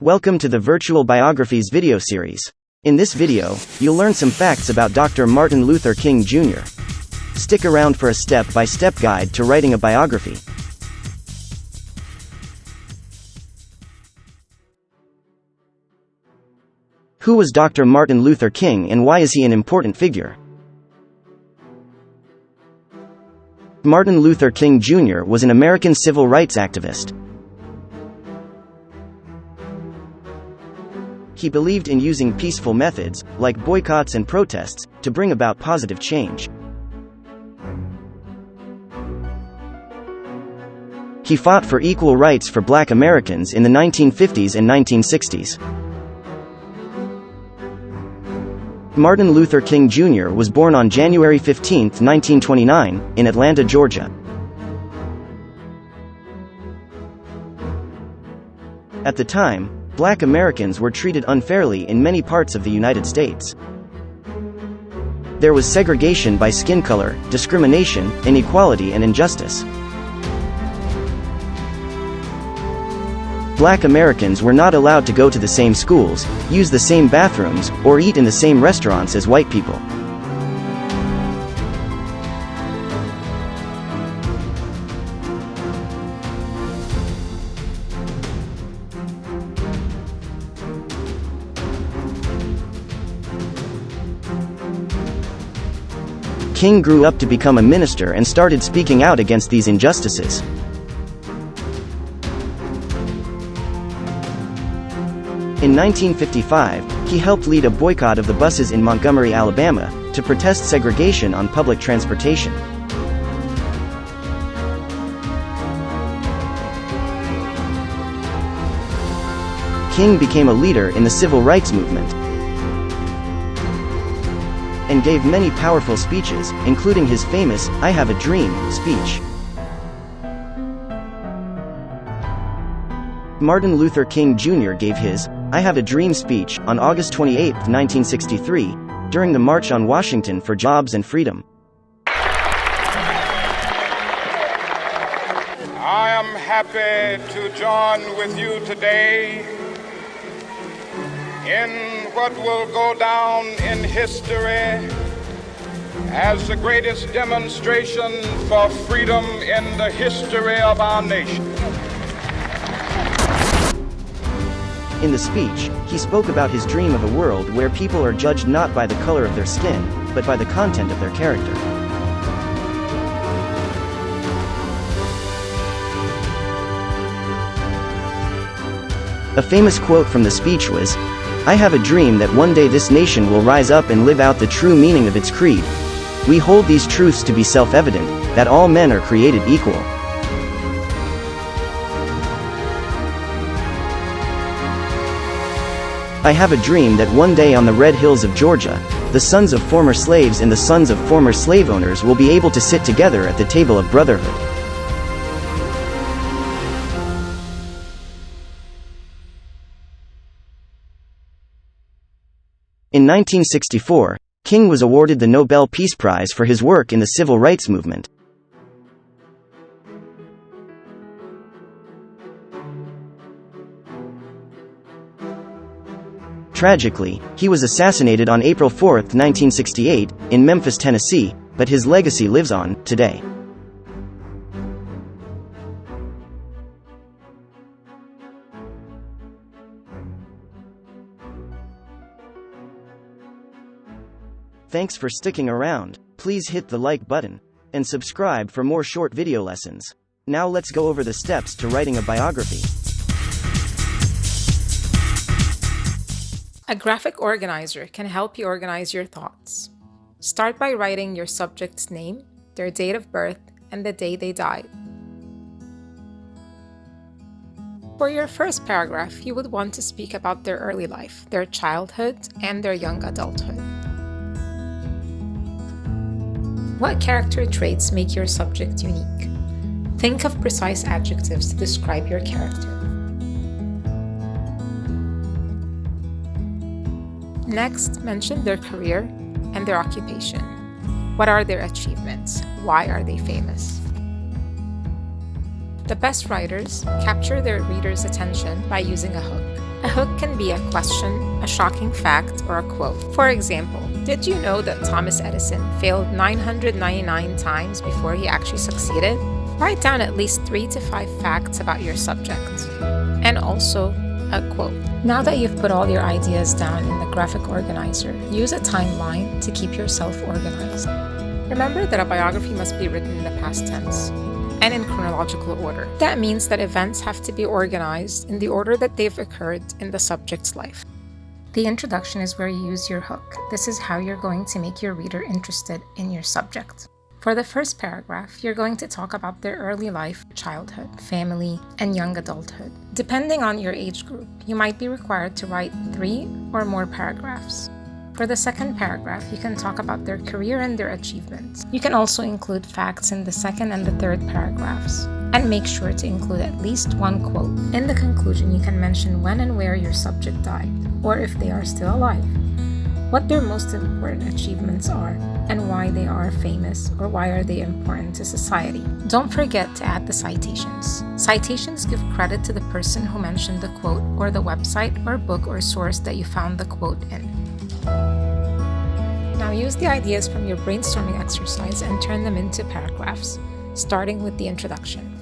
Welcome to the Virtual Biographies video series. In this video, you'll learn some facts about Dr. Martin Luther King Jr. Stick around for a step-by-step guide to writing a biography. Who was Dr. Martin Luther King and why is he an important figure? Martin Luther King Jr. was an American civil rights activist. He believed in using peaceful methods, like boycotts and protests, to bring about positive change. He fought for equal rights for Black Americans in the 1950s and 1960s. Martin Luther King Jr. was born on January 15, 1929, in Atlanta, Georgia. At the time, Black Americans were treated unfairly in many parts of the United States. There was segregation by skin color, discrimination, inequality, and injustice. Black Americans were not allowed to go to the same schools, use the same bathrooms, or eat in the same restaurants as white people. King grew up to become a minister and started speaking out against these injustices. In 1955, he helped lead a boycott of the buses in Montgomery, Alabama, to protest segregation on public transportation. King became a leader in the civil rights movement and gave many powerful speeches, including his famous "I Have a Dream" speech. Martin Luther King Jr. gave his "I Have a Dream" speech on August 28, 1963, during the March on Washington for Jobs and Freedom. I am happy to join with you today in what will go down in history as the greatest demonstration for freedom in the history of our nation. In the speech, he spoke about his dream of a world where people are judged not by the color of their skin, but by the content of their character. A famous quote from the speech was, "I have a dream that one day this nation will rise up and live out the true meaning of its creed. We hold these truths to be self-evident, that all men are created equal." I have a dream that one day on the red hills of Georgia, the sons of former slaves and the sons of former slave owners will be able to sit together at the table of brotherhood. In 1964, King was awarded the Nobel Peace Prize for his work in the civil rights movement. Tragically, he was assassinated on April 4, 1968, in Memphis, Tennessee, but his legacy lives on, today. Thanks for sticking around. Please hit the like button and subscribe for more short video lessons. Now let's go over the steps to writing a biography. A graphic organizer can help you organize your thoughts. Start by writing your subject's name, their date of birth, and the day they died. For your first paragraph, you would want to speak about their early life, their childhood, and their young adulthood. What character traits make your subject unique? Think of precise adjectives to describe your character. Next, mention their career and their occupation. What are their achievements? Why are they famous? The best writers capture their readers' attention by using a hook. A hook can be a question, a shocking fact, or a quote. For example, did you know that Thomas Edison failed 999 times before he actually succeeded? Write down at least 3 to 5 facts about your subject. And also, a quote. Now that you've put all your ideas down in the graphic organizer, use a timeline to keep yourself organized. Remember that a biography must be written in the past tense and in chronological order. That means that events have to be organized in the order that they've occurred in the subject's life. The introduction is where you use your hook. This is how you're going to make your reader interested in your subject. For the first paragraph, you're going to talk about their early life, childhood, family, and young adulthood. Depending on your age group, you might be required to write 3 or more paragraphs. For the second paragraph, you can talk about their career and their achievements. You can also include facts in the second and the third paragraphs. And make sure to include at least 1 quote. In the conclusion, you can mention when and where your subject died, or if they are still alive, what their most important achievements are, and why they are famous or why are they important to society. Don't forget to add the citations. Citations give credit to the person who mentioned the quote or the website or book or source that you found the quote in. Now use the ideas from your brainstorming exercise and turn them into paragraphs, starting with the introduction.